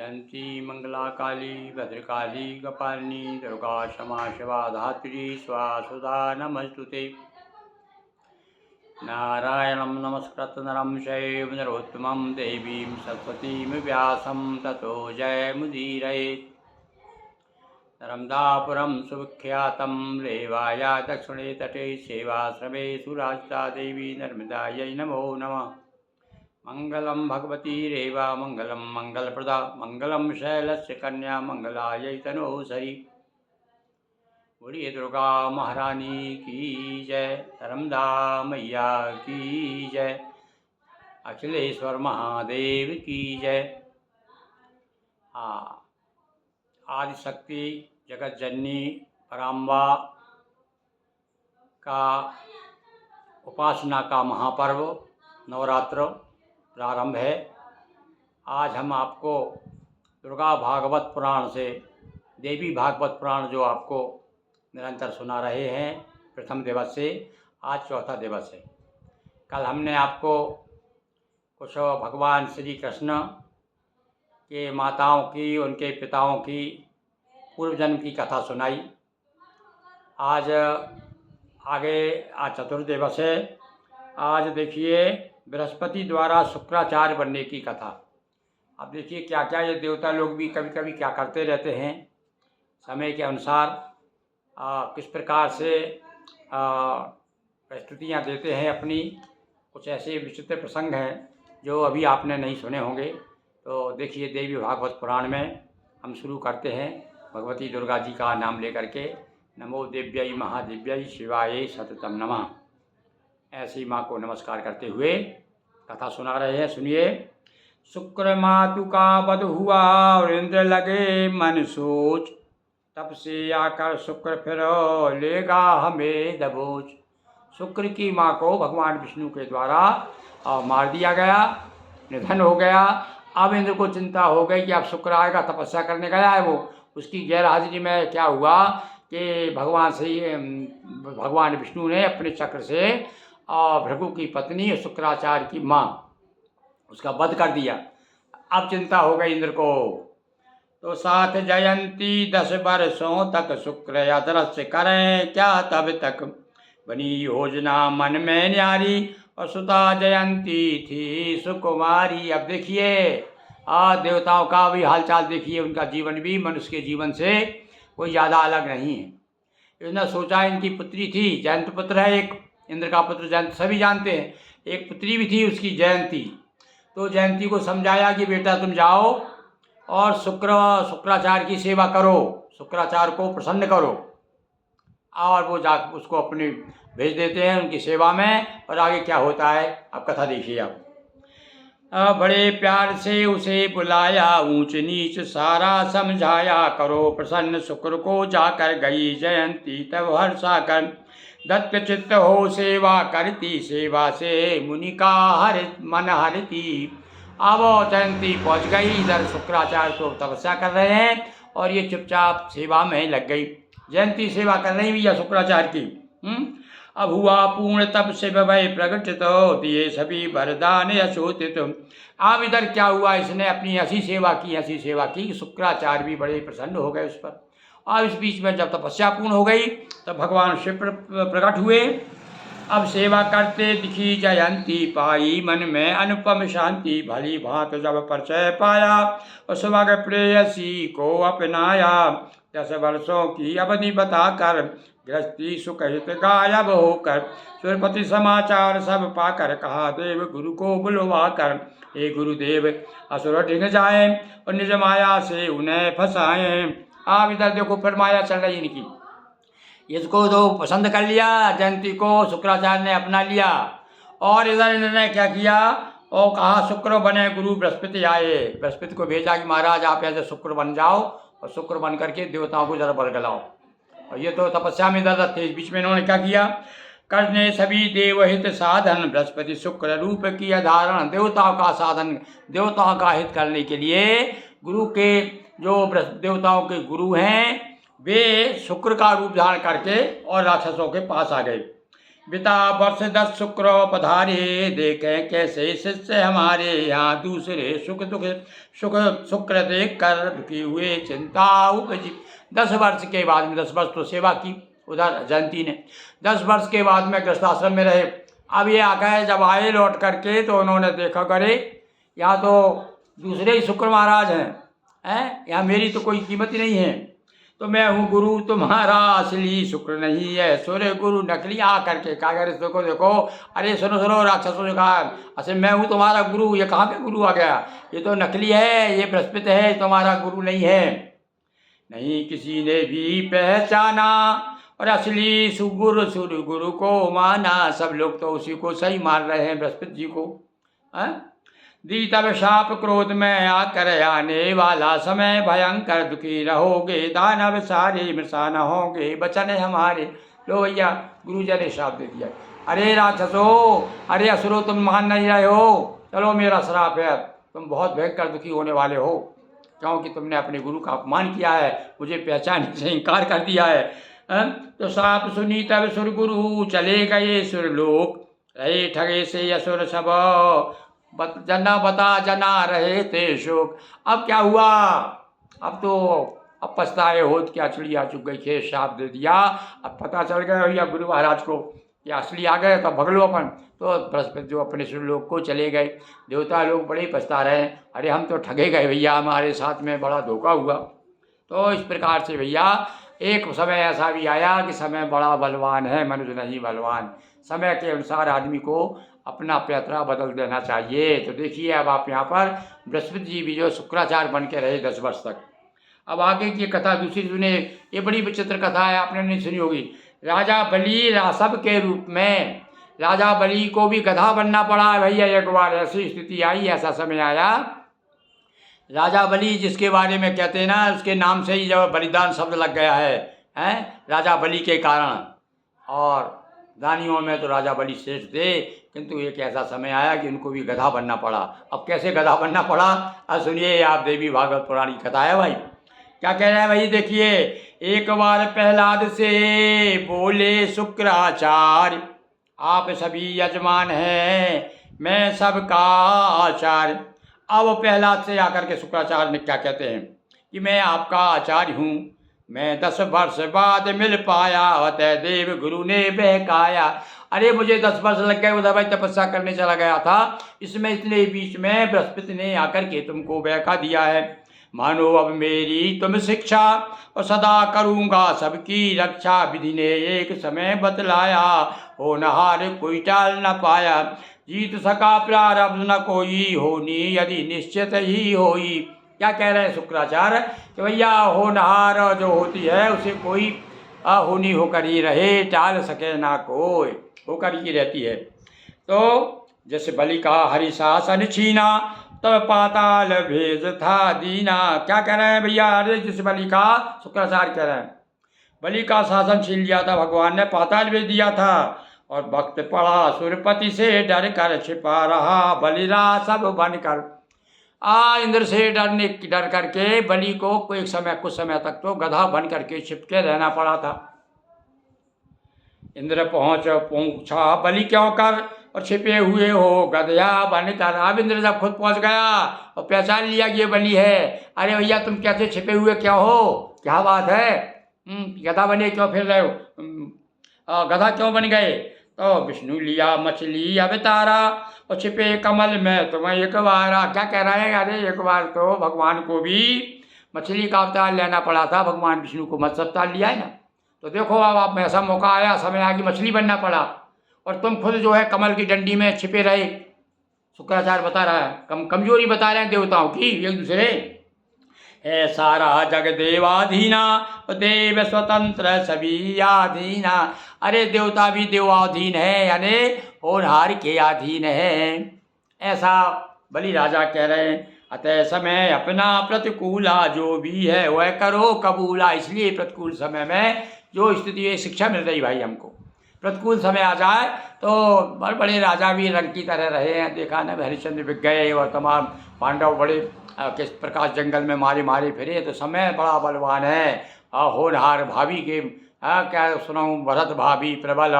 जयंती मंगला काली भद्रकाली कपालिनी दुर्गा क्षमा शिवा धात्री स्वासुधा नमस्तुते। नारायणं नमस्कृत्य नरं चैव नरोत्तमं देवीं सरस्वतीं व्यासं ततो जयमुदीरयेत्। नर्मदापुरं सुविख्यातं रेवाया दक्षिणे तटे सेवाश्रमे सुराजिता देवी नर्मदायै नमो नमः। मंगलम भगवती रेवा मंगलम मंगलप्रदा मंगलम शैलस्य कन्या मंगलायै तनोहरि। बोलिए दुर्गा महारानी की जय, नर्मदा मैया की जय, अखिलेश्वर महादेव की जय। आदिशक्ति जगत जननी पराम्बा का उपासना का महापर्व नवरात्र प्रारंभ है। आज हम आपको दुर्गा भागवत पुराण से देवी भागवत पुराण जो आपको निरंतर सुना रहे हैं प्रथम दिवस से आज चौथा दिवस है। कल हमने आपको कुछ भगवान श्री कृष्ण के माताओं की उनके पिताओं की पूर्व जन्म की कथा सुनाई। आज चतुर्थ दिवस है। आज देखिए बृहस्पति द्वारा शुक्राचार्य बनने की कथा। अब देखिए क्या क्या ये देवता लोग भी कभी कभी क्या करते रहते हैं समय के अनुसार किस प्रकार से प्रस्तुतियाँ देते हैं अपनी। कुछ ऐसे विचित्र प्रसंग हैं जो अभी आपने नहीं सुने होंगे। तो देखिए देवी भागवत पुराण में हम शुरू करते हैं भगवती दुर्गा जी का नाम लेकर के। नमो देव्यै महादेव्यै शिवाय सततम नमः। ऐसी माँ को नमस्कार करते हुए कथा सुना रहे हैं। सुनिए। शुक्र मातु का वध हुआ और इंद्र लगे मन सोच, तब से आकर शुक्र फिर लेगा हमें दबोच। शुक्र की माँ को भगवान विष्णु के द्वारा मार दिया गया, निधन हो गया। अब इंद्र को चिंता हो गई कि अब शुक्र आएगा, तपस्या करने गया है वो। उसकी गैर हाजिरी में क्या हुआ कि भगवान विष्णु ने अपने चक्र से भृगु की पत्नी शुक्राचार्य की माँ उसका वध कर दिया। अब चिंता हो गई इंद्र को। तो साथ जयंती 10 वर्षों तक शुक्र अदृश्य करें क्या तब तक, बनी योजना मन में न्यारी और सुता जयंती थी सुकुमारी। अब देखिए देवताओं का भी हालचाल देखिए। उनका जीवन भी मनुष्य के जीवन से कोई ज़्यादा अलग नहीं है। इन्होंने सोचा इनकी पुत्री थी, जयंत पुत्र है एक, इंद्र का पुत्र जयंत सभी जानते हैं। एक पुत्री भी थी उसकी जयंती। तो जयंती को समझाया कि बेटा तुम जाओ और शुक्राचार्य की सेवा करो, शुक्राचार्य को प्रसन्न करो। और वो जा उसको अपने भेज देते हैं उनकी सेवा में। और आगे क्या होता है अब कथा देखिए आप। बड़े प्यार से उसे बुलाया, ऊंच नीच सारा समझाया, करो प्रसन्न शुक्र को जाकर गई जयंती तब हर्षा कर, दत्त चित्त हो सेवा करती, सेवा से मुनि का मन हरती। अब जयंती पहुंच गई। इधर शुक्राचार्य तो तपस्या कर रहे हैं और ये चुपचाप सेवा में लग गई। जयंती सेवा कर रही भैया शुक्राचार्य की। अब हुआ पूर्ण तब से भय प्रकटित, दिए सभी वरदान यशोचित। अब इधर क्या हुआ, इसने अपनी ऐसी सेवा की शुक्राचार्य भी बड़े प्रसन्न हो गए उस पर। और इस बीच में जब तपस्या पूर्ण हो गई तब भगवान शिव प्रकट हुए। अब सेवा करते दिखी जयंती, पाई मन में अनुपम शांति, भली भांत जब परिचय पाया और सुभग प्रेयसी को अपनाया। 10 वर्षों की अवधि बताकर गृहस्थी सुखहित गायब होकर, सुरपति समाचार सब पाकर, कहा देव गुरु को बुलवा कर, हे गुरुदेव असुर डिग जाए और निज माया से उन्हें फंसाएं। आप इधर देखो फिर माया चल रही इनकी। इसको तो पसंद कर लिया जयंती को, शुक्राचार्य ने अपना लिया। और इधर इन्होंने क्या किया और कहा शुक्र बने गुरु बृहस्पति आए। बृहस्पति को भेजा कि महाराज आप ऐसे शुक्र बन जाओ और शुक्र बन करके देवताओं को जरा बल गलाओ। और ये तो तपस्या में दर्द थे। इस बीच में इन्होंने क्या किया, करने सभी देवहित साधन, बृहस्पति शुक्र रूप की धारण। देवताओं का साधन, देवताओं का हित करने के लिए गुरु के जो देवताओं के गुरु हैं वे शुक्र का रूप धारण करके और राक्षसों के पास आ गए। बिता वर्ष 10 शुक्र पधारे, देखें कैसे शिष्य हमारे, यहाँ दूसरे सुख दुख सुख शुक्र देख कर दुखी हुए, चिंता उपजी। 10 वर्ष के बाद में, 10 वर्ष तो सेवा की उधर जयंती ने, 10 वर्ष के बाद में गृहस्थाश्रम में रहे। अब ये आ गए, जब आए लौट करके तो उन्होंने देखा, करे यहाँ तो दूसरे ही शुक्र महाराज हैं, यहाँ मेरी तो कोई कीमत ही नहीं है, तो मैं हूँ गुरु तुम्हारा, असली शुक्र नहीं है, सूर्य गुरु नकली आ करके कहा, अरे देखो देखो, अरे सुनो सुनो राक्षसों ने कहा, असल मैं हूँ तुम्हारा गुरु, ये कहाँ पे गुरु आ गया, ये तो नकली है, ये बृहस्पति है, तुम्हारा गुरु नहीं है। नहीं किसी ने भी पहचाना, और असली सूर्य गुरु को माना, सब लोग तो उसी को सही मान रहे हैं, बृहस्पति जी को। दी तब शाप क्रोध में आकर, आने वाला समय भयंकर, दुखी रहोगे, दानव सारे मृषा न होंगे, बचन हमारे। लो भैया, गुरु जी ने शाप दे दिया, अरे राक्षसो, अरे असुरो, तुम मान नहीं रहे हो, चलो मेरा श्राप है, तुम बहुत भयंकर दुखी होने वाले हो, क्योंकि तुमने अपने गुरु का अपमान किया है, मुझे पहचानने से इनकार कर दिया है। तो साप सुनी तब सुर गुरु, चले गए सुरलोक, रहे ठगे से असुर सब, जना बता जना रहे थे शोक। अब क्या हुआ, अब पछताए होत क्या, चिड़िया चुग गई, खेत शाप दे दिया। अब पता चल गया भैया गुरु महाराज को कि असली आ गए, तो भगलो अपन। तो बृहस्पति जो अपने सुरलोक को चले गए, देवता लोग बड़े पछता रहे हैं, अरे हम तो ठगे गए भैया, हमारे साथ में बड़ा धोखा हुआ। तो इस प्रकार से भैया एक समय ऐसा भी आया कि समय बड़ा बलवान है, मनुष्य नहीं बलवान। समय के अनुसार आदमी को अपना पैतरा बदल देना चाहिए। तो देखिए अब आप यहाँ पर बृहस्पति जी भी जो शुक्राचार्य बन के रहे 10 वर्ष तक। अब आगे की कथा दूसरी सुने, ये बड़ी विचित्र कथा है, आपने नहीं सुनी होगी। राजा बलि रासव के रूप में, राजा बलि को भी गधा बनना पड़ा है भैया। एक बार ऐसी स्थिति आई, ऐसा समय आया, राजा बलि जिसके बारे में कहते हैं ना, उसके नाम से ही जब बलिदान शब्द लग गया है, राजा बलि के कारण। और दानियों में तो राजा बलि श्रेष्ठ थे, किंतु एक ऐसा समय आया कि उनको भी गधा बनना पड़ा। अब कैसे गधा बनना पड़ा, अब सुनिए, आप देवी भागवत पुराण की कथा है भाई। क्या कह रहे हैं भाई, देखिए, एक बार प्रहलाद से बोले शुक्राचार्य, आप सभी यजमान हैं, मैं सबका आचार्य। अब प्रहलाद से आकर के शुक्राचार्य ने क्या कहते हैं कि मैं आपका आचार्य हूँ, मैं 10 वर्ष बाद मिल पाया, अतः देव गुरु ने बहकाया। अरे मुझे 10 वर्ष लग गए, उधर भाई तपस्या करने चला गया था, इसमें इतने बीच में बृहस्पति ने आकर के तुमको बहका दिया है। मानो अब मेरी तुम शिक्षा, और सदा करूँगा सबकी रक्षा, विधि ने एक समय बतलाया, होनहार कोई टाल न पाया, जीत सका प्रारब्ध न कोई, होनी यदि निश्चित ही होई। क्या कह रहे हैं शुक्राचार्य कि भैया होनहार जो होती है उसे कोई होनी होकर ही रहे, टाल सके ना कोई, होकर ही रहती है। तो जैसे बलि का हरिशासन छीना, तब पाताल भेज था दीना। क्या कह रहे हैं भैया, अरे जिस बलि का, शुक्राचार्य कह रहे हैं, बलि का शासन छीन लिया था भगवान ने, पाताल भेज दिया था, और भक्त पड़ा सुरपति से डर कर, छिपा रहा बलिरा सब बनकर। इंद्र से डर करके बलि को कुछ समय तक तो गधा बन करके छिपके रहना पड़ा था। इंद्र पूछा बलि क्यों कर, और छिपे हुए हो गधा बनकर। अब इंद्र जब खुद पहुंच गया और पहचान लिया कि ये बलि है, अरे भैया तुम कैसे छिपे हुए क्या हो, क्या बात है, गधा बने क्यों फिर रहे हो, गधा क्यों बन गए। तो विष्णु लिया मछली अवतारा, और छिपे कमल में तुम्हें एक बारा। क्या कह रहे हैं, अरे एक बार तो भगवान को भी मछली का अवतार लेना पड़ा था, भगवान विष्णु को मत्स्य अवतार लिया है ना। तो देखो अब आप में ऐसा मौका आया, समय आ कि मछली बनना पड़ा, और तुम खुद जो है कमल की डंडी में छिपे रहे। शुक्राचार्य बता रहा है, कमजोरी बता रहे हैं देवताओं की एक दूसरे। है सारा जग देवाधीना, देव स्वतंत्र सभी आधीना। अरे देवता भी देवाधीन है, यानी होनहार के अधीन है, ऐसा बलि राजा कह रहे हैं। अतः समय अपना प्रतिकूला, जो भी है वह करो कबूला। इसलिए प्रतिकूल समय में जो स्थिति है, शिक्षा मिल रही भाई हमको, प्रतिकूल समय आ जाए तो बड़े बड़े राजा भी रंग की तरह रहे हैं। देखा ना, हरिश्चंद्र बिक गए और तमाम पांडव बड़े किस प्रकार जंगल में मारे फिरे। तो समय बड़ा बलवान है, होनहार भाभी के क्या सुनाऊँ, भरत भाभी प्रबल,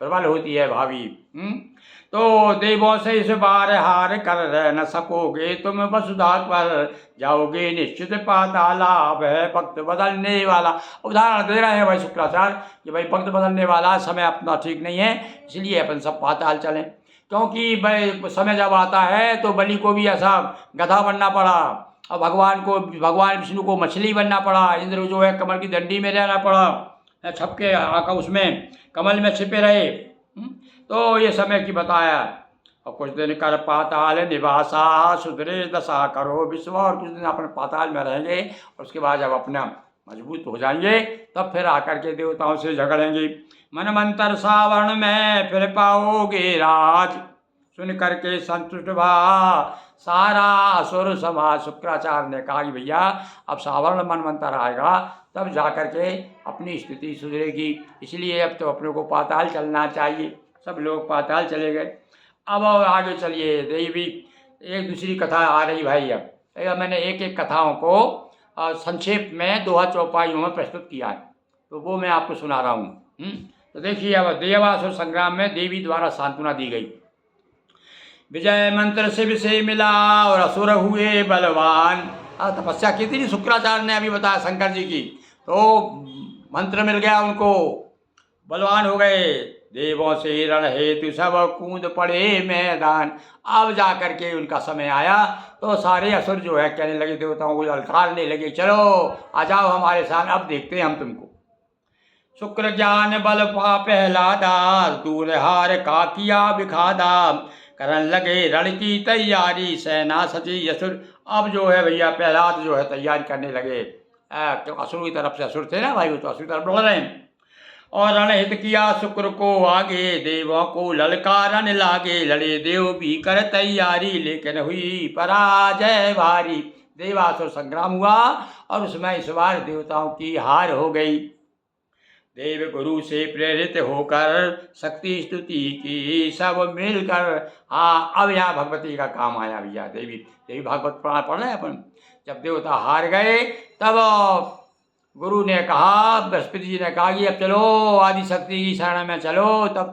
प्रबल होती है भावी। तो देवों से इस बार हार कर न सकोगे तुम, वसुधा पर जाओगे निश्चित पाताल, अब है वक्त बदलने वाला। उदाहरण दे रहे हैं भाई शुक्राचार्य कि भाई वक्त बदलने वाला, समय अपना ठीक नहीं है, इसलिए अपन सब पाताल चलें। क्योंकि भाई समय जब आता है तो बलि को भी ऐसा गधा बनना पड़ा, और भगवान विष्णु को मछली बनना पड़ा, इंद्र जो है कमल की डंडी में रहना पड़ा, छपके आका उसमें कमल में छिपे रहे। तो ये समय की बताया। और कुछ दिन कर पाताल निवासा, सुधरे दशा करो विश्व, और कुछ दिन अपने पाताल में रहेंगे, और उसके बाद जब अपना मजबूत हो जाएंगे तब फिर आकर के देवताओं से झगड़ेंगे। मन मंतर सावरण में फिर पाओगे राज, सुन करके संतुष्ट भा सारा असुर समाज। शुक्राचार्य ने कहा कि भैया अब सावरण मन मंतर आएगा तब जा कर के अपनी स्थिति सुधरेगी, इसलिए अब तो अपने को पाताल चलना चाहिए। सब लोग पाताल चले गए। अब आगे चलिए, देवी एक दूसरी कथा आ रही भाई। अब मैंने एक एक कथाओं को संक्षेप में दोहा चौपाइयों में प्रस्तुत किया है, तो वो मैं आपको सुना रहा हूँ। तो देखिए, अब देवासुर संग्राम में देवी द्वारा सांत्वना दी गई। विजय मंत्र शिव से मिला और असुर हुए बलवान। तपस्या की थी शुक्राचार्य ने अभी बताया शंकर जी की, तो मंत्र मिल गया उनको, बलवान हो गए। देवों से रण हेतु सब कूद पड़े मैदान। अब जा कर के उनका समय आया तो सारे असुर जो है कहने लगे, देवताओं को ललकारने लगे, चलो आ जाओ हमारे साथ, अब देखते हैं हम तुमको। शुक्र ज्ञान बल पा पहला दार, दूर हार का किया बिखादा, करन लगे रण की तैयारी, सेना सजी असुर। अब जो है भैया प्रहलाद जो है तैयारी करने लगे, क्यों असुर की तरफ से असुर थे ना भाई, वो तो असुर की तरफ बढ़ रहे हैं। और रणहित किया शुक्र को आगे, देवों को ललकारन लागे, लड़े देव भी कर तैयारी, लेकिन हुई पराजय भारी। देवासुर संग्राम हुआ और उसमें इस बार देवताओं की हार हो गई। देव गुरु से प्रेरित होकर शक्ति स्तुति की सब मिलकर। हाँ, अब यहाँ भगवती का काम आया भैया। देवी भागवत पुराण पढ़ रहे हैं अपन। जब देवता हार गए तब गुरु ने कहा, बृहस्पति जी ने कहा कि अब चलो आदि शक्ति की शरण में चलो, तब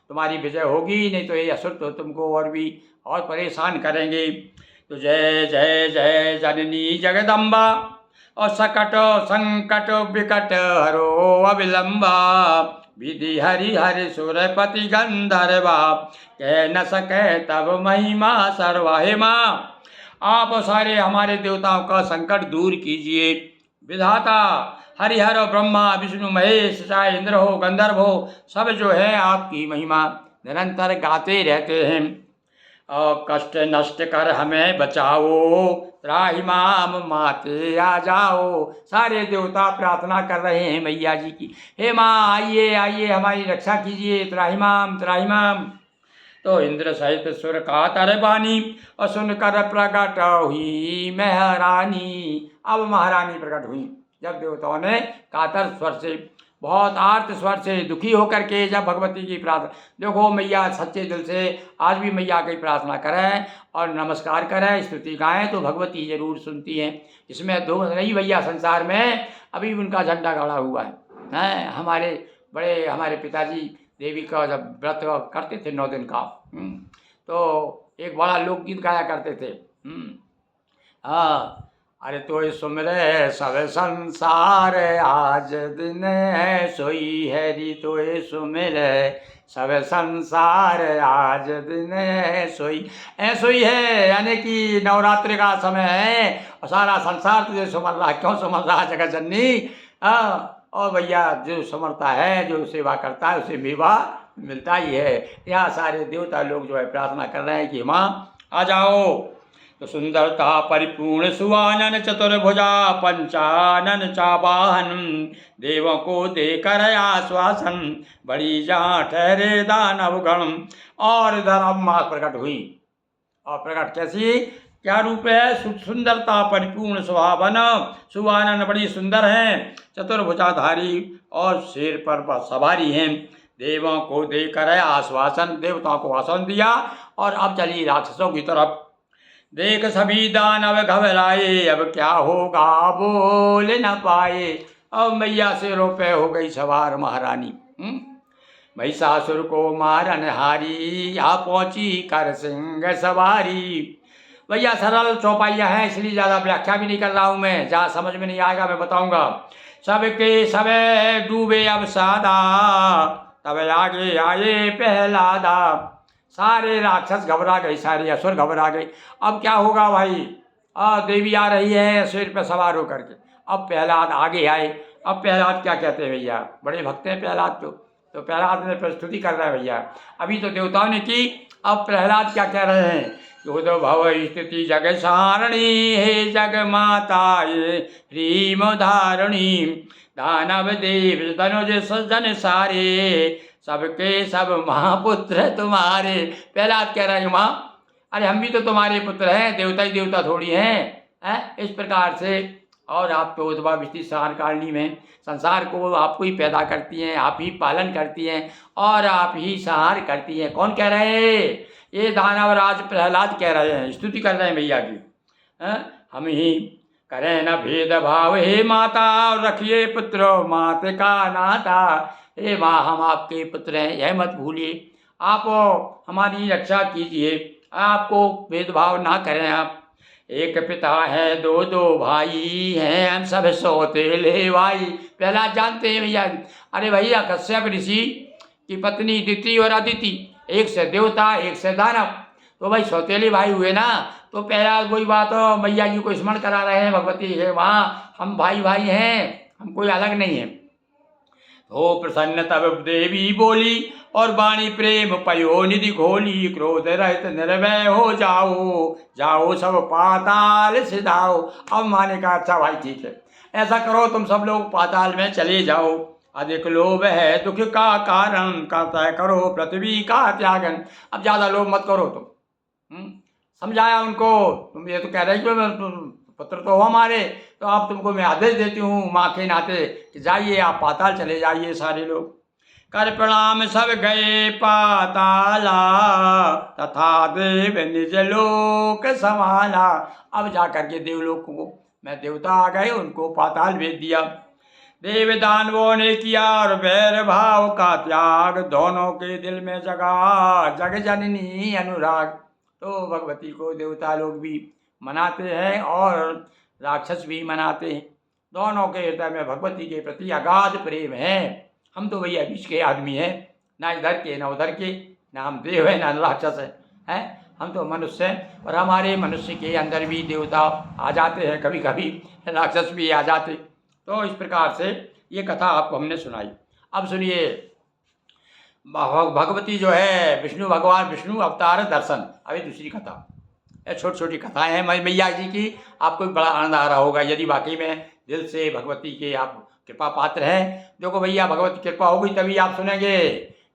तुम्हारी विजय होगी, नहीं तो ये असुर तो तुमको और परेशान करेंगे। तो जय जय जय जननी जगदम्बा, और संकट विकट हरो अविलंबा, विधि हरि हरि सुरपति गंधर्वा, कह न सके तब महिमा सर्वाहिमा। आप सारे हमारे देवताओं का संकट दूर कीजिए। विधाता हरिहर और ब्रह्मा विष्णु महेश, चाहे इंद्र हो गंधर्व हो, सब जो है आपकी महिमा निरंतर गाते रहते हैं। और कष्ट नष्ट कर हमें बचाओ, त्राहिमाम माते आ जाओ। सारे देवता प्रार्थना कर रहे हैं मैया जी की, हे माँ आइए आइए हमारी रक्षा कीजिए, त्राहिमाम त्राहिमाम। तो इंद्र सहित सुर का तरबानी, और सुनकर प्रकट हुई महारानी। अब महारानी प्रकट हुई जब देवताओं ने कातर स्वर से, बहुत आर्त स्वर से, दुखी होकर के जब भगवती की प्रार्थना। देखो मैया सच्चे दिल से आज भी मैया की प्रार्थना करें और नमस्कार करें, स्तुति गाएं तो भगवती जरूर सुनती हैं। इसमें दो नहीं भैया, संसार में अभी उनका झंडा गाड़ा हुआ है। हमारे पिताजी देवी का जब व्रत करते थे 9 दिन का, तो एक बड़ा लोकगीत गाया करते थे। हाँ, अरे तो सुमरे सब संसार, आज दिन है सोई हैरी, तो सुमरे सब संसार, आज दिन है सोई है। यानी कि नवरात्रि का समय है और सारा संसार तुझे सुमर रहा। क्यों सुमर रहा जगत जननी? और भैया जो समरता है, जो सेवा करता है, उसे मेवा मिलता ही है। यहाँ सारे देवता लोग जो है प्रार्थना कर रहे हैं कि माँ आ जाओ। तो सुंदरता परिपूर्ण सुवानन चतुर्भुजा, पंचानन चावाहन, देवों को देकर आश्वासन, बड़ी जहाँ ठहरे दानव गण। और इधर अब माँ प्रकट हुई, और प्रकट कैसी, क्या रूप है? सुंदरता परिपूर्ण सुहावन, सुवानन बड़ी सुंदर हैं, चतुर्भुजाधारी और शेर पर सवारी हैं। देवों को देकर आश्वासन, देवताओं को आश्वासन दिया। और अब चली राक्षसों की तरफ। देख सभी दानव घबराए, अब क्या होगा बोल न पाए। अब मैया से रोपे हो गई सवार महारानी। महिषासुर को मारन हारी, आ पहुंची कर सिंह सवारी। भैया सरल चौपाइयाँ हैं, इसलिए ज़्यादा व्याख्या भी नहीं कर रहा हूँ मैं, जहाँ समझ में नहीं आएगा मैं बताऊँगा। सबके सबे डूबे अब सादा, तब आगे आए प्रहलादा। सारे राक्षस घबरा गए, सारे असुर घबरा गए। अब क्या होगा भाई? देवी आ रही है शेर पर सवार होकर के। अब प्रहलाद आगे आए। अब प्रहलाद क्या कहते हैं भैया? बड़े भक्त हैं प्रहलाद तो प्रहलाद ने प्रस्तुति कर रहे हैं भैया। अभी तो देवताओं ने की, अब प्रहलाद क्या कह रहे हैं? उदो भव स्थिति जग सारणी, हे जग माता ये ह्रीम धारणी। दानव देव धनुज सज्जन सारे, सबके सब महापुत्र तुम्हारे। प्रहलाद कह रहे हैं माँ, अरे हम भी तो तुम्हारे पुत्र हैं, देवता ही देवता थोड़ी हैं। इस प्रकार से, और आप तो उद्भव विष्टि संहारकारिणी में संसार को आपको ही पैदा करती हैं, आप ही पालन करती हैं और आप ही संहार करती हैं। कौन कह रहे हैं? ये दानवराज प्रहलाद कह रहे हैं, स्तुति कर रहे हैं भैया की। हम ही करें न भेद भाव, हे माता रखिए पुत्र मात का नाता। हे माँ, हम आपके पुत्र हैं, यह मत भूलिए, आप हमारी रक्षा कीजिए, आपको भेदभाव ना करें। आप एक पिता है दो दो भाई हैं, हम सब सौतेले भाई। प्रहलाद जानते हैं भैया, अरे भैया कश्यप ऋषि की पत्नी दिति और अदिति, एक से देवता एक से दानव, तो भाई सौतेले भाई हुए ना। तो प्रहलाद वही बात मैया जी को स्मरण करा रहे हैं, भगवती है वहाँ हम भाई भाई हैं, हम कोई अलग नहीं है। हो प्रसन्न तब देवी बोली, और वाणी प्रेम पयो निधि खोली। क्रोध रहित निर्भय हो जाओ, जाओ सब पाताल सिधाओ। अब माने का अच्छा भाई ठीक है, ऐसा करो तुम सब लोग पाताल में चले जाओ। अधिक लोभ है दुख का कारण, करता करो पृथ्वी का त्यागन। अब ज़्यादा लोभ मत करो तुम। समझाया उनको, तुम ये तो कह रहे हो पुत्र तो हो हमारे, तो अब तुमको मैं आदेश देती हूँ माँ के नाते कि जाइए आप पाताल चले जाइए सारे लोग। कर प्रणाम सब गए पाताला, तथा देव निज लोक संभाला। अब जा करके देवलोक को मैं देवता आ गए, उनको पाताल भेज दिया। देव दानवों ने किया और वैर भाव का त्याग, दोनों के दिल में जगा जग जननी अनुराग। तो भगवती को देवता लोग भी मनाते हैं और राक्षस भी मनाते हैं, दोनों के हृदय में भगवती के प्रति अगाध प्रेम है। हम तो भैया बीच के आदमी हैं, ना इधर के ना उधर के, ना हम देव है ना राक्षस हैं। हम तो मनुष्य हैं, और हमारे मनुष्य के अंदर भी देवता आ जाते हैं, कभी कभी राक्षस भी आ जाते। तो इस प्रकार से ये कथा आपको हमने सुनाई। अब सुनिए, भगवती जो है विष्णु भगवान, विष्णु अवतार दर्शन। अभी दूसरी कथा, छोटी छोटी कथाएं हैं मैया जी की, आपको भी बड़ा आनंद आ रहा होगा यदि वाकई में दिल से भगवती के आप कृपा पात्र हैं। देखो भैया, भगवती कृपा होगी तभी आप सुनेंगे।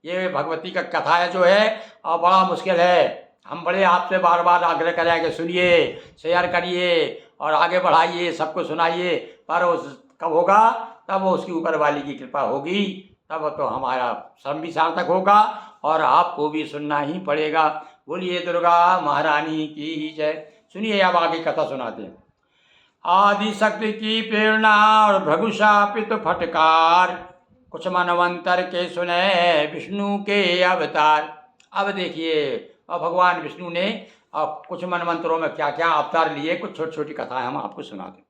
ये भगवती का कथा जो है और बड़ा मुश्किल है। हम बड़े आपसे बार बार आग्रह करें कि सुनिए, शेयर करिए और आगे बढ़ाइए, सबको सुनाइए, पर उस कब होगा? तब उसकी ऊपर वाली की कृपा होगी, तब तो हमारा श्रम भी सार्थक होगा और आपको भी सुनना ही पड़ेगा। बोलिए दुर्गा महारानी की जय। सुनिए, अब आगे कथा सुनाते हैं। आदि शक्ति की प्रेरणा और भृगु शापित फटकार, कुछ मनवंतर के सुने विष्णु के अवतार। अब देखिए, और भगवान विष्णु ने कुछ मनवंतरों में क्या क्या अवतार लिए, कुछ छोटी छोटी कथाएं हम आपको सुनाते।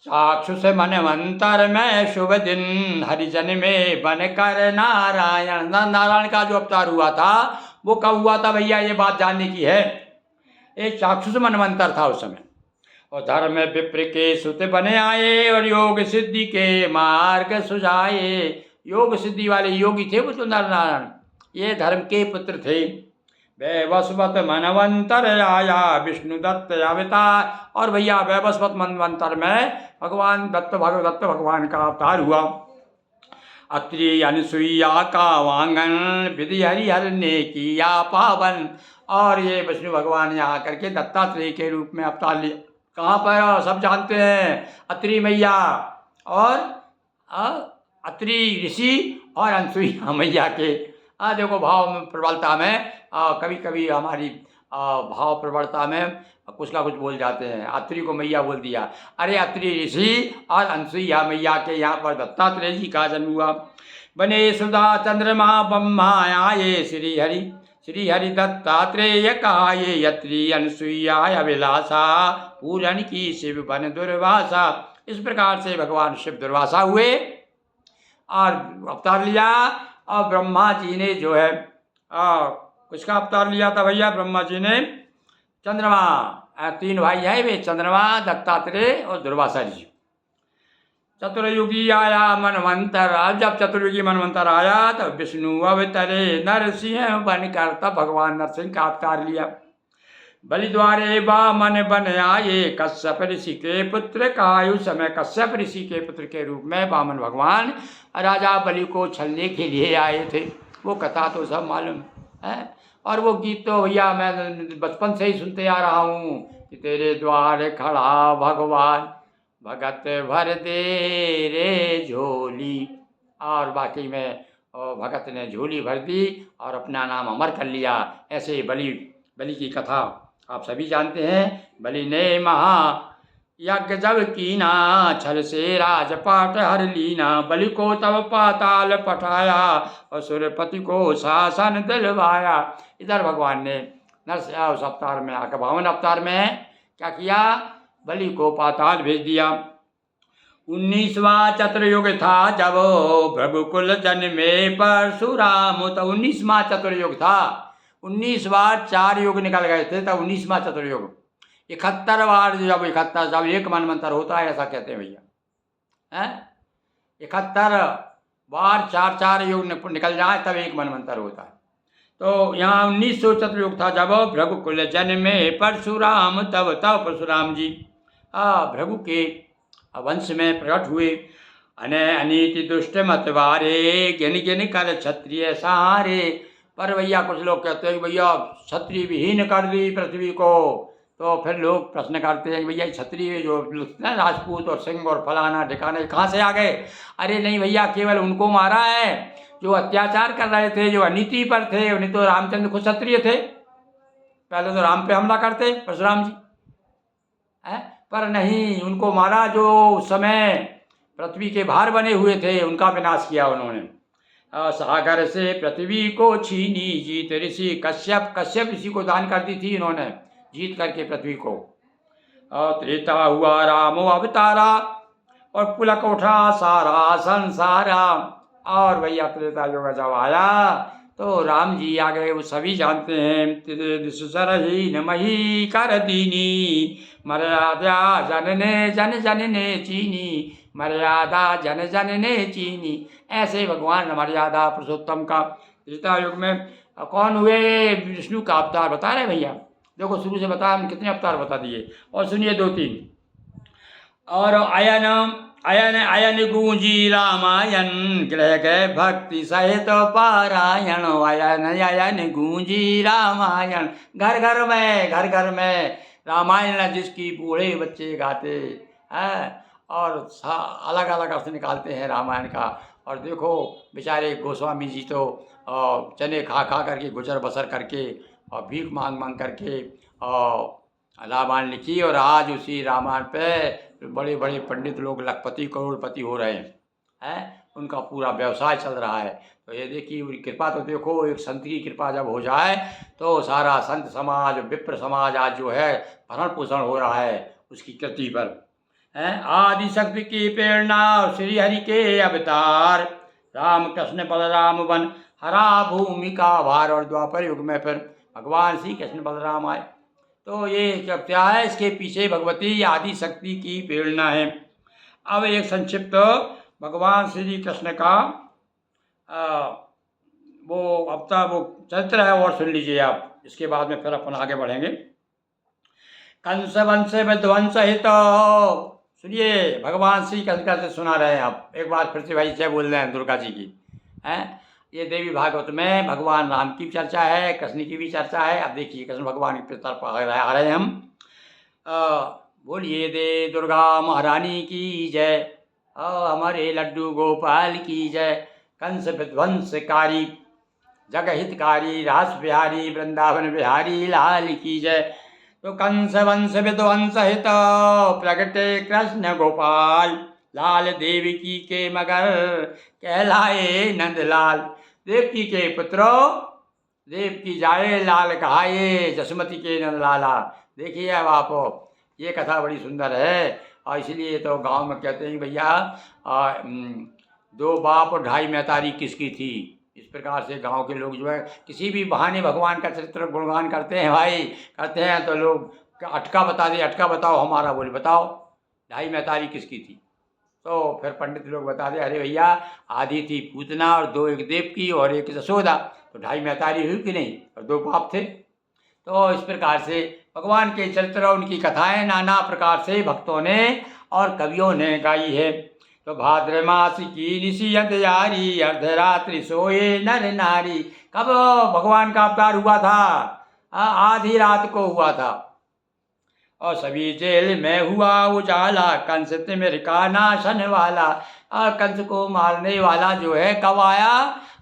चाक्षुष मनवंतर में शुभ दिन, हरिजन में बनकर नारायण। नारायण का जो अवतार हुआ था वो कब हुआ था भैया? ये बात जानने की है। एक चाक्षुष मनवंतर था उस समय, और धर्म विप्र के सुत बने आए और योग सिद्धि के मार्ग सुझाए। योग सिद्धि वाले योगी थे वो तो नर नारायण, ये धर्म के पुत्र थे। वैवस्वत मनवंतर आया विष्णु दत्त अवतार। और भैया वैवस्वत मनवंतर में भगवान दत्त भगवान का अवतार हुआ। अत्रि अनुसुईया का वांगन, विधि हरिहर ने किया पावन। और ये विष्णु भगवान यहाँ करके दत्तात्रेय के रूप में अवतार लिया। कहाँ पर? सब जानते हैं, अत्रि मैया और अत्रि ऋषि और अनुसुईया मैया के। देखो भाव में प्रबलता में कभी कभी हमारी भाव प्रबलता में कुछ ना कुछ बोल जाते हैं। अत्रि को मैया बोल दिया। अरे अत्रि ऋषि और अनुसुईया मैया के यहाँ पर दत्तात्रेय जी का जन्म हुआ। बने सुधा चंद्रमा ब्रह्मा आये श्री हरि दत्तात्रेय कहाये यत्री अनसुईया अभिलाषा पूरन की शिव बन दुर्वासा। इस प्रकार से भगवान शिव दुर्वासा हुए और अवतार लिया। और ब्रह्मा जी ने जो है किसका अवतार लिया था भैया? ब्रह्मा जी ने चंद्रमा, 3 भाई हैं वे, चंद्रमा, दत्तात्रेय और दुर्वासा जी। चतुर्युगी आया मनवंतर। अब जब चतुर्युगी मनवंतर आया तब विष्णु अवतरे नरसिंह बनकर, तब भगवान नरसिंह का अवतार लिया। बलि द्वारे बामन बन आए कश्यप ऋषि के पुत्र कायु समय। कश्यप ऋषि के पुत्र के रूप में बामन भगवान राजा बलि को छलने के लिए आए थे। वो कथा तो सब मालूम है। और वो गीत तो भैया मैं बचपन से ही सुनते आ रहा हूँ कि तेरे द्वार खड़ा भगवान भगत भर दे रे झोली। और बाकी में भगत ने झोली भर दी और अपना नाम अमर कर लिया। ऐसे बलि की कथा आप सभी जानते हैं। बलि ने महा यज्ञ जब कीना छल से राजपाट हर लीना। बलि को तब पाताल पठाया और सूर्यपति को शासन दिलवाया। इधर भगवान ने उस अवतार में आकर 52 अवतार में क्या किया? बलि को पाताल भेज दिया। 19वां चतुर्युग था जब प्रभु कुल जन्मे परशुराम। तो 19वां चतुर्युग था। 19 बार 4 युग निकल गए थे तब 19वां चतुर्युग। 71 बार जब एक मनवंतर होता है ऐसा कहते हैं भैया। 71 बार 4 युग निकल जाए तब एक मनवंतर होता है। तो यहाँ 1900 चतुर्युग था जब भृगु कुल जन्मे परशुराम। तब परशुराम जी भृगु के वंश में प्रकट हुए। अनीति दुष्ट मतवारे गिन गिन कर क्षत्रिय सहारे। पर भैया कुछ लोग कहते हैं कि भैया क्षत्रिय विहीन कर दी पृथ्वी को। तो फिर लोग प्रश्न करते हैं कि भैया क्षत्रिय जो राजपूत और सिंह और फलाना ठिकाने कहाँ से आ गए? अरे नहीं भैया, केवल उनको मारा है जो अत्याचार कर रहे थे, जो अनीति पर थे। नहीं तो रामचंद्र खुद क्षत्रिय थे। पहले तो राम पे हमला करते परशुराम जी पर नहीं, उनको मारा जो उस समय पृथ्वी के भार बने हुए थे, उनका विनाश किया उन्होंने। सागर से पृथ्वी को छीनी जीत ऋषि कश्यप ऋषि को दान कर दी थी इन्होंने, जीत करके पृथ्वी को। त्रेता हुआ राम अवतारा और पुलक उठा सारा संसारा। और भैया त्रेता युग जब आया तो राम जी आ गए, वो सभी जानते हैं। सरहीन मही कर दीनी मर्यादा जन जन ने चीनी। मर्यादा जन जन ने चीनी। ऐसे भगवान मर्यादा पुरुषोत्तम का त्रेता युग में कौन हुए? विष्णु का अवतार बता रहे भैया। देखो शुरू से बताया हमने कितने अवतार बता दिए। और सुनिए 2-3 और अयन गूंजी रामायण ग्रह गए भक्ति सहित पारायण। अयन गूंजी रामायण। घर घर में रामायण जिसकी बूढ़े बच्चे गाते हैं और अलग अलग अर्थ निकालते हैं रामायण का। और देखो बेचारे गोस्वामी जी तो चने खा करके गुजर बसर करके और भीख मांग करके और रामायण लिखी। और आज उसी रामायण पे बड़े बड़े पंडित लोग लखपति करोड़पति हो रहे हैं। उनका पूरा व्यवसाय चल रहा है। तो ये देखिए उनकी कृपा तो देखो, एक संत की कृपा जब हो जाए तो सारा संत समाज विप्र समाज आज जो है भरण पोषण हो रहा है उसकी कृति पर। आदि शक्ति की प्रेरणा श्री हरि के अवतार। राम कृष्ण बलराम बन हरा भूमि का भार। और द्वापर युग में फिर भगवान श्री कृष्ण बलराम आए। तो ये क्या है? इसके पीछे भगवती आदि शक्ति की प्रेरणा है। अब एक संक्षिप्त भगवान श्री कृष्ण का वो चरित्र है और सुन लीजिए आप। इसके बाद में फिर अपन आगे बढ़ेंगे। कंस वंश विध्वंस हित। सुनिए भगवान श्री कृष्ण का सुना रहे हैं आप। एक बार फिर से भाई जय बोल रहे हैं दुर्गा जी की। ये देवी भागवत में भगवान राम की चर्चा है, कृष्ण की भी चर्चा है। अब देखिए कृष्ण भगवान की तरफ आ रहे हैं हम। बोलिए दे दुर्गा महारानी की जय। हमारे लड्डू गोपाल की जय। कंस विध्वंसकारी जगहितकारी रास बिहारी वृंदावन बिहारी लाल की जय। तो कंस वंश विध्वंस हित प्रगटे कृष्ण गोपाल। लाल देवकी के मगर कहलाए नंदलाल। देवकी के पुत्रो देवकी जाए लाल कहाए, जसमती के नंदलाला। देखिए अब आप, ये कथा बड़ी सुंदर है और इसलिए तो गांव में कहते हैं भैया दो बाप और ढाई महतारी किसकी थी। इस प्रकार से गांव के लोग जो है किसी भी बहाने भगवान का चरित्र गुणगान करते हैं भाई, करते हैं तो लोग अटका बता दे, अटका बताओ हमारा, बोले बताओ ढाई महतारी किसकी थी। तो फिर पंडित लोग बता दे, अरे भैया आधी थी पूतना और दो एक देव की और एक जसोदा, तो ढाई महतारी हुई कि नहीं, और दो बाप थे। तो इस प्रकार से भगवान के चरित्र उनकी कथाएं नाना प्रकार से भक्तों ने और कवियों ने गाई है। तो भाद्र मास की निशी अंधियारी, अर्धरात्रि सोए नर नारी। कब भगवान का अवतार हुआ था? आधी रात को हुआ था। और सभी जेल में हुआ उजाला, कंस तिमिर का नाशन वाला। कंस को मारने वाला जो है कब आया?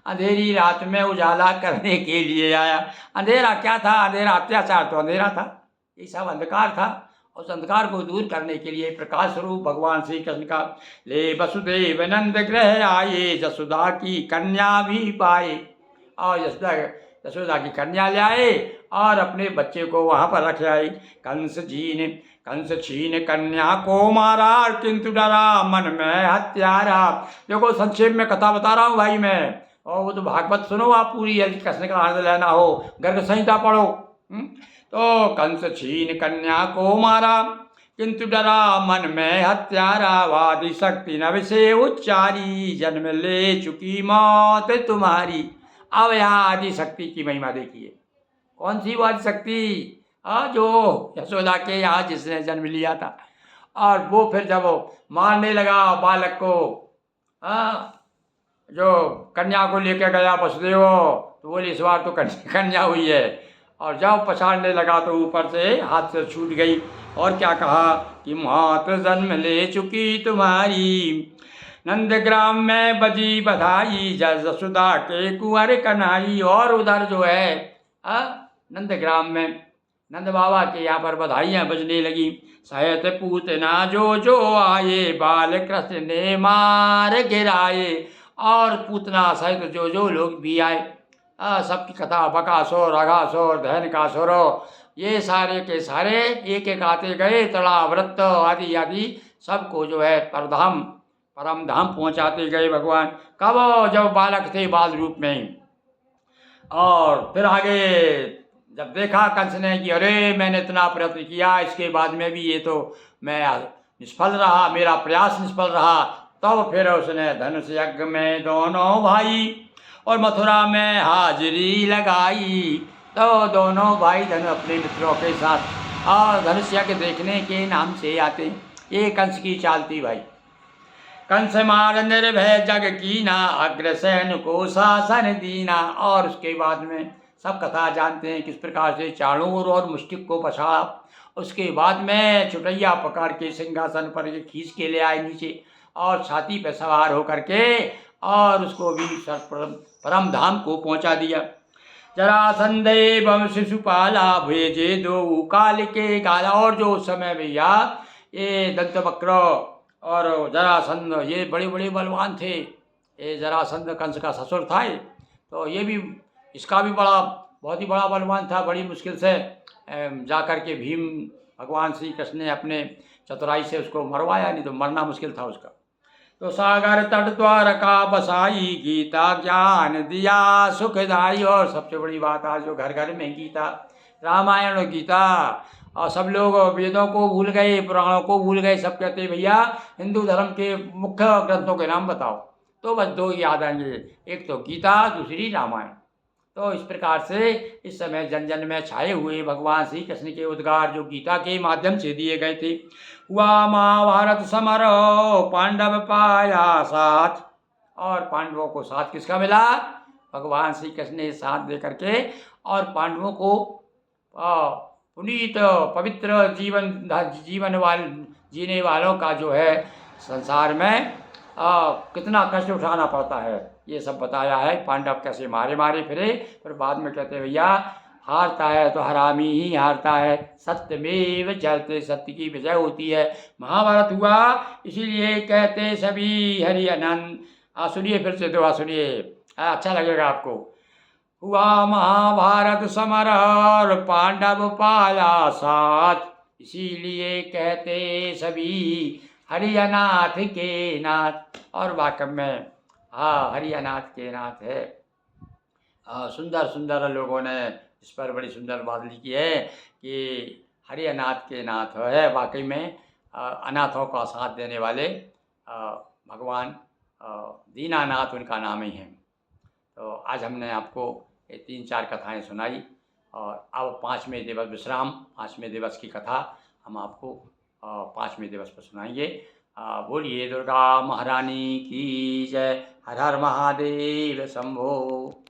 अंधेरी रात में उजाला करने के लिए आया। अंधेरा क्या था? अंधेरा अत्याचार तो अंधेरा था, ये सब अंधकार था। उस अंधकार को दूर करने के लिए प्रकाश स्वरूप भगवान श्री कृष्ण का ले वसुदेव नंद ग्रह आए, जसोदा की कन्या भी पाए। और यशोदा की कन्या ले आए और अपने बच्चे को वहाँ पर रख आए। कंस छीन कन्या को मारा, किंतु डरा मन में हत्यारा। देखो संक्षेप में कथा बता रहा हूँ भाई मैं, और वो तो भागवत सुनो आप पूरी, यदि कृष्ण का आनंद लेना हो गर्ग संहिता पढ़ो। तो कंस छीन कन्या को मारा, किंतु डरा मन में हत्यारा। वादी शक्ति नभ से उच्चारी, जन्म ले चुकी मौत तुम्हारी। अब यहाँ आदि शक्ति की महिमा देखिए। कौन सी वो आदि शक्ति? जो यशोदा के यहाँ जिसने जन्म लिया था, और वो फिर जब मारने लगा बालक को, जो कन्या को लेकर गया वसुदेव, तो बोले इस बार तो कन्या हुई है। और जब पछाड़ने लगा तो ऊपर से हाथ से छूट गई, और क्या कहा कि मात जन्म ले चुकी तुम्हारी, नंदग्राम में बजी बधाई, जसोदा के कुंवर कन्हई। और उधर जो है नंदग्राम में नंद बाबा के यहाँ पर बधाइयाँ बजने लगी। सहित पूतना जो आए, बाल कृष्ण ने मार गिराए। और पूतना सहित जो लोग भी आए, सबकी कथा, बकासुर, अघासुर, धैनकासुर, ये सारे के सारे एक एक आते गए। तड़ा व्रत आदि आदि सबको जो है परम धाम पहुंचाते गए भगवान। कब? जब बालक थे बाल रूप में। और फिर आगे जब देखा कंस ने कि अरे मैंने इतना प्रयत्न किया, इसके बाद में भी ये तो मैं निष्फल रहा, मेरा प्रयास निष्फल रहा, तब फिर उसने धनुष यज्ञ में दोनों भाई और मथुरा में हाजिरी लगाई। तो दोनों भाई अपने मित्रों के साथ और धनुष यज्ञ देखने के नाम से आते। ये कंस की चाल थी भाई। कंस मार निर्भय जग कीना, अग्रसेन को शासन दीना। और उसके बाद में सब कथा जानते हैं किस प्रकार से चाणूर और मुष्टिक को पछाड़ा। उसके बाद में छुटैया पकड़ के सिंहासन पर खींच के ले आए नीचे, और छाती पर सवार होकर के और उसको भी परम धाम को पहुंचा दिया। जरासंध एवं शिशुपाला, भेजे दो काल के काला। और जो उस समय भैया ये दंतवक्र और जरासंध ये बड़े बड़े बलवान थे। ये जरासंध कंस का ससुर था, तो ये भी इसका भी बहुत ही बड़ा बलवान था। बड़ी मुश्किल से जाकर के भीम भगवान श्री कृष्ण ने अपने चतुराई से उसको मरवाया, नहीं तो मरना मुश्किल था उसका। तो सागर तट द्वार का बसाई, गीता ज्ञान दिया सुखदाई। और सबसे बड़ी बात आज जो घर घर में गीता, रामायण और गीता, और सब लोग वेदों को भूल गए, पुराणों को भूल गए। सब कहते हैं भैया हिंदू धर्म के मुख्य ग्रंथों के नाम बताओ, तो बस दो ही याद आएंगे, एक तो गीता, दूसरी रामायण। तो इस प्रकार से इस समय जन जन में छाए हुए भगवान श्री कृष्ण के उद्गार जो गीता के माध्यम से दिए गए थे। हुआ महाभारत समर, पांडव पाया साथ। और पांडवों को साथ किसका मिला? भगवान श्री कृष्ण ने साथ दे करके और पांडवों को पुनीत पवित्र जीवन जीने वालों का जो है संसार में कितना कष्ट उठाना पड़ता है, ये सब बताया है। पांडव कैसे मारे फिरे, फिर बाद में कहते भैया हारता है तो हरामी ही हारता है, सत्यमेव जयते, सत्य की विजय होती है। महाभारत हुआ, इसीलिए कहते सभी हरि अनंत। सुनिए फिर से दोहा सुनिए, अच्छा लगेगा आपको। हुआ महाभारत समर और पांडव पाया साथ, इसीलिए कहते सभी हरियनाथ के नाथ। और वाकई में हाँ, हरियनाथ के नाथ है। सुंदर सुंदर लोगों ने इस पर बड़ी सुंदर बात लिखी है कि हरियनाथ के नाथ है। वाकई में अनाथों का साथ देने वाले भगवान दीनानाथ उनका नाम ही है। तो आज हमने आपको ये 3-4 कथाएं सुनाई, और अब 5वें दिवस विश्राम, 5वें दिवस की कथा हम आपको 5वें दिवस पर सुनाएंगे। बोलिए दुर्गा महारानी की जय। हर हर महादेव शंभो।